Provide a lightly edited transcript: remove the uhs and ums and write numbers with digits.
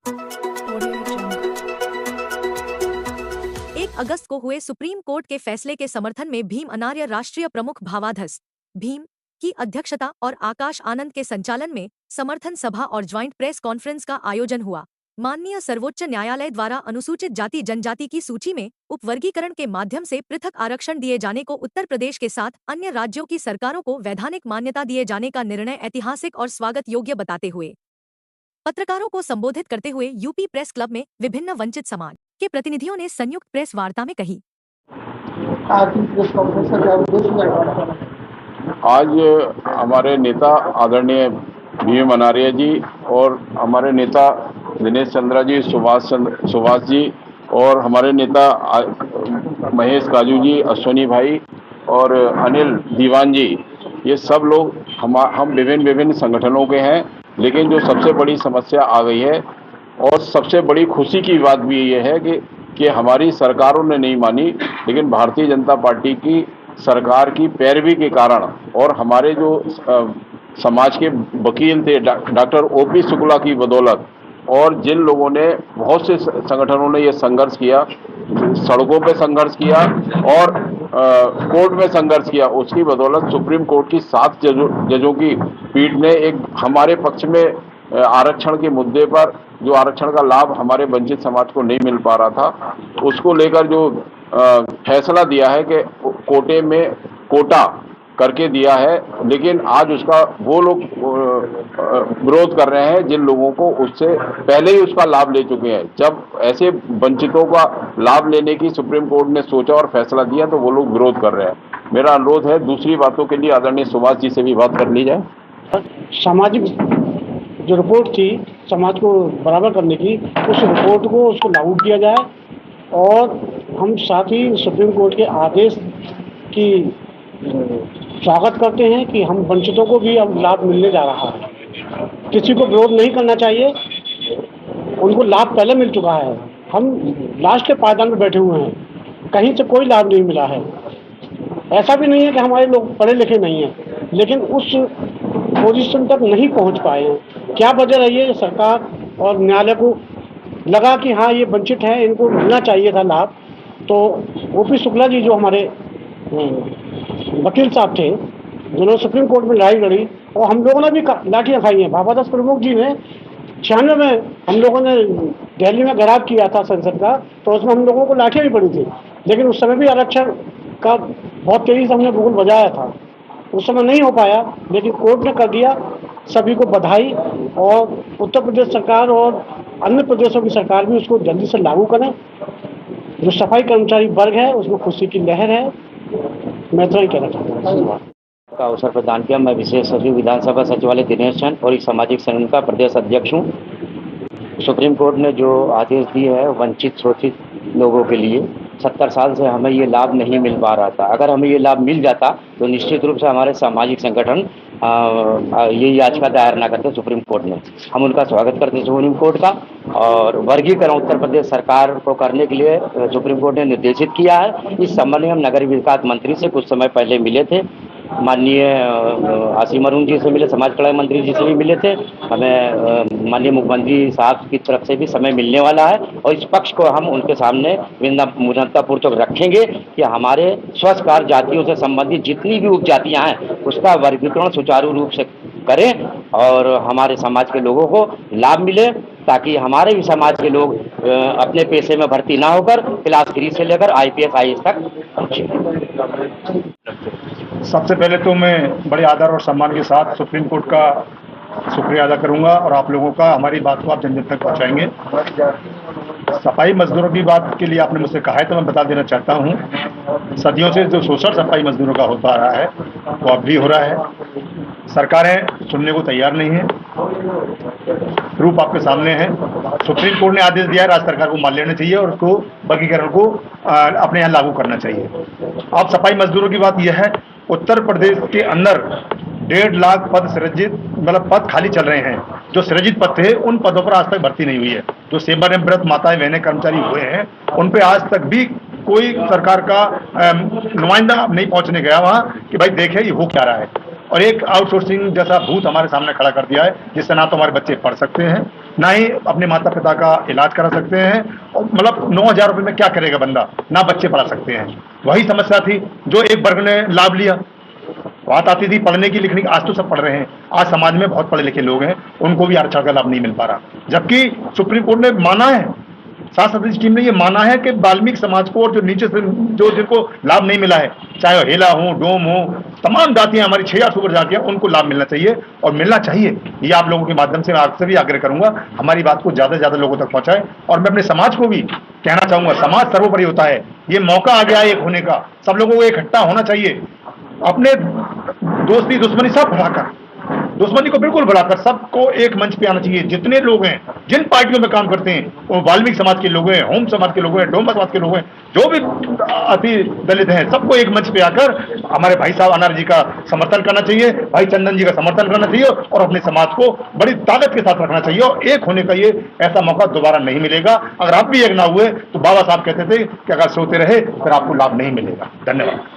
एक अगस्त को हुए सुप्रीम कोर्ट के फैसले के समर्थन में भीम अनार्य राष्ट्रीय प्रमुख भावाधस भीम की अध्यक्षता और आकाश आनंद के संचालन में समर्थन सभा और ज्वाइंट प्रेस कॉन्फ्रेंस का आयोजन हुआ। माननीय सर्वोच्च न्यायालय द्वारा अनुसूचित जाति जनजाति की सूची में उपवर्गीकरण के माध्यम से पृथक आरक्षण दिए जाने को उत्तर प्रदेश के साथ अन्य राज्यों की सरकारों को वैधानिक मान्यता दिए जाने का निर्णय ऐतिहासिक और स्वागत योग्य बताते हुए पत्रकारों को संबोधित करते हुए यूपी प्रेस क्लब में विभिन्न वंचित समाज के प्रतिनिधियों ने संयुक्त प्रेस वार्ता में कही। आज की प्रेस कॉन्फ्रेंस का क्या उद्देश्य है? आज हमारे नेता आदरणीय भीम अनार्य जी और हमारे नेता दिनेश चंद्रा जी, सुभाष जी और हमारे नेता महेश काजू जी, अश्विनी भाई और अनिल दीवान जी, ये सब लोग हम विभिन्न संगठनों के हैं। लेकिन जो सबसे बड़ी समस्या आ गई है और सबसे बड़ी खुशी की बात भी ये है कि हमारी सरकारों ने नहीं मानी, लेकिन भारतीय जनता पार्टी की सरकार की पैरवी के कारण और हमारे जो समाज के वकील थे डॉक्टर ओपी शुक्ला की बदौलत और जिन लोगों ने बहुत से संगठनों ने ये संघर्ष किया, सड़कों पे संघर्ष किया और कोर्ट में संघर्ष किया, उसकी बदौलत सुप्रीम कोर्ट की 7 जजों की पीठ ने एक हमारे पक्ष में आरक्षण के मुद्दे पर जो आरक्षण का लाभ हमारे वंचित समाज को नहीं मिल पा रहा था, उसको लेकर जो फैसला दिया है कि कोटे में कोटा करके दिया है। लेकिन आज उसका वो लोग विरोध कर रहे हैं जिन लोगों को उससे पहले ही उसका लाभ ले चुके हैं। जब ऐसे वंचितों का लाभ लेने की सुप्रीम कोर्ट ने सोचा और फैसला दिया तो वो लोग विरोध कर रहे हैं। मेरा अनुरोध है दूसरी बातों के लिए आदरणीय सुभाष जी से भी बात कर ली जाए। सामाजिक जो रिपोर्ट थी समाज को बराबर करने की, उस रिपोर्ट को उसको लागू किया जाए और हम साथ ही सुप्रीम कोर्ट के आदेश की स्वागत करते हैं कि हम वंचितों को भी अब लाभ मिलने जा रहा है। किसी को विरोध नहीं करना चाहिए, उनको लाभ पहले मिल चुका है। हम लास्ट के पायदान में बैठे हुए हैं, कहीं से कोई लाभ नहीं मिला है। ऐसा भी नहीं है कि हमारे लोग पढ़े लिखे नहीं हैं, लेकिन उस पोजीशन तक नहीं पहुंच पाए हैं। क्या वजह रही है? सरकार और न्यायालय को लगा कि हाँ ये वंचित है, इनको मिलना चाहिए था लाभ। तो ओपी शुक्ला जी जो हमारे वकील साहब थे, जिन्होंने सुप्रीम कोर्ट में लड़ाई लड़ी और हम लोगों ने भी लाठियाँ खाई हैं। भावाधस प्रमुख जी ने 96 में हम लोगों ने दिल्ली में घेराव किया था संसद का, तो उसमें हम लोगों को लाठियाँ भी पड़ी थी। लेकिन उस समय भी आरक्षण का बहुत तेजी से हमने बिल्कुल बजाया था। उस समय नहीं हो पाया, लेकिन कोर्ट ने कर दिया। सभी को बधाई, और उत्तर प्रदेश सरकार और अन्य प्रदेशों की सरकार भी उसको जल्दी से लागू करें। जो सफाई कर्मचारी वर्ग है उसमें खुशी की लहर है। मैं इतना ही कहना चाहता हूँ। का अवसर प्रदान किया। मैं विशेष सचिव विधानसभा सचिवालय दिनेश चंद और एक सामाजिक संगठन का प्रदेश अध्यक्ष हूँ। सुप्रीम कोर्ट ने जो आदेश दिए है वंचित शोषित लोगों के लिए, 70 साल से हमें ये लाभ नहीं मिल पा रहा था। अगर हमें ये लाभ मिल जाता तो निश्चित रूप से हमारे सामाजिक संगठन ये याचिका दायर ना करते सुप्रीम कोर्ट में। हम उनका स्वागत करते सुप्रीम कोर्ट का। और वर्गीकरण उत्तर प्रदेश सरकार को करने के लिए सुप्रीम कोर्ट ने निर्देशित किया है। इस संबंध में हम नगर विकास मंत्री से कुछ समय पहले मिले थे। माननीय आसिम अरुण जी से मिले, समाज कल्याण मंत्री जी से भी मिले थे। हमें माननीय मुख्यमंत्री साहब की तरफ से भी समय मिलने वाला है और इस पक्ष को हम उनके सामने विनम्रतापूर्वक रखेंगे कि हमारे स्वकार जातियों से संबंधित जितनी भी उपजातियां हैं उसका वर्गीकरण सुचारू रूप से करें और हमारे समाज के लोगों को लाभ मिले, ताकि हमारे भी समाज के लोग अपने पेशे में भर्ती ना होकर क्लास 3 से लेकर IPS IAS तक पहुँचे। सबसे पहले तो मैं बड़े आदर और सम्मान के साथ सुप्रीम कोर्ट का शुक्रिया अदा करूंगा और आप लोगों का, हमारी बात को आप जन जन तक पहुंचाएंगे। सफाई मजदूरों की बात के लिए आपने मुझसे कहा है तो मैं बता देना चाहता हूं, सदियों से जो शोषण सफाई मजदूरों का होता रहा है वो अब भी हो रहा है। सरकारें सुनने को तैयार नहीं है। प्रूफ आपके सामने है। सुप्रीम कोर्ट ने आदेश दिया है, राज्य सरकार को मान लेना चाहिए और उसको वर्गीकरण को अपने यहाँ लागू करना चाहिए। अब सफाई मजदूरों की बात यह है, उत्तर प्रदेश के अंदर 1.5 लाख पद सृजित, मतलब पद खाली चल रहे हैं। जो सृजित पद थे उन पदों पर आज तक भर्ती नहीं हुई है। जो सेवानिवृत्त माताएं बहनें कर्मचारी हुए हैं उन पे आज तक भी कोई सरकार का नुमाइंदा नहीं पहुंचने गया वहां कि भाई देखे ये हो क्या रहा है। और एक आउटसोर्सिंग जैसा भूत हमारे सामने खड़ा कर दिया है, जिससे ना तो हमारे बच्चे पढ़ सकते हैं, ना ही अपने माता पिता का इलाज करा सकते हैं। और मतलब 9,000 रुपये में क्या करेगा बंदा, ना बच्चे पढ़ा सकते हैं। वही समस्या थी जो एक वर्ग ने लाभ लिया। बात आती थी पढ़ने की लिखने की, आज तो सब पढ़ रहे हैं। आज समाज में बहुत पढ़े लिखे लोग हैं, उनको भी आरक्षण का लाभ नहीं मिल पा रहा, जबकि सुप्रीम कोर्ट ने माना है, 7 सदस्यीय टीम ने ये माना है कि वाल्मीकि समाज को और जो नीचे से जो जिनको लाभ नहीं मिला है, चाहे वो हेला हो, डोम हो, तमाम जातियां हमारी 6 सुपर जातियां, उनको लाभ मिलना चाहिए और मिलना चाहिए। ये आप लोगों के माध्यम से आपसे भी आग्रह करूंगा, हमारी बात को ज्यादा से ज्यादा लोगों तक पहुंचाएं। और मैं अपने समाज को भी कहना चाहूंगा, समाज सर्वोपरि होता है। ये मौका आ गया है एक होने का, सब लोगों को इकट्ठा होना चाहिए, अपने दोस्ती दुश्मनी सब भुलाकर, दुश्मनी को बिल्कुल भुलाकर सबको एक मंच पे आना चाहिए। जितने लोग हैं, जिन पार्टियों में काम करते हैं, वो वाल्मीकि समाज के लोग हैं, होम समाज के लोग हैं, डोम समाज के लोग हैं, जो भी अति दलित हैं, सबको एक मंच पे आकर हमारे भाई साहब अनार जी का समर्थन करना चाहिए, भाई चंदन जी का समर्थन करना चाहिए और अपने समाज को बड़ी ताकत के साथ रखना चाहिए। और एक होने का ये ऐसा मौका दोबारा नहीं मिलेगा। अगर आप भी एक ना हुए तो बाबा साहब कहते थे कि अगर सोते रहे फिर आपको लाभ नहीं मिलेगा। धन्यवाद।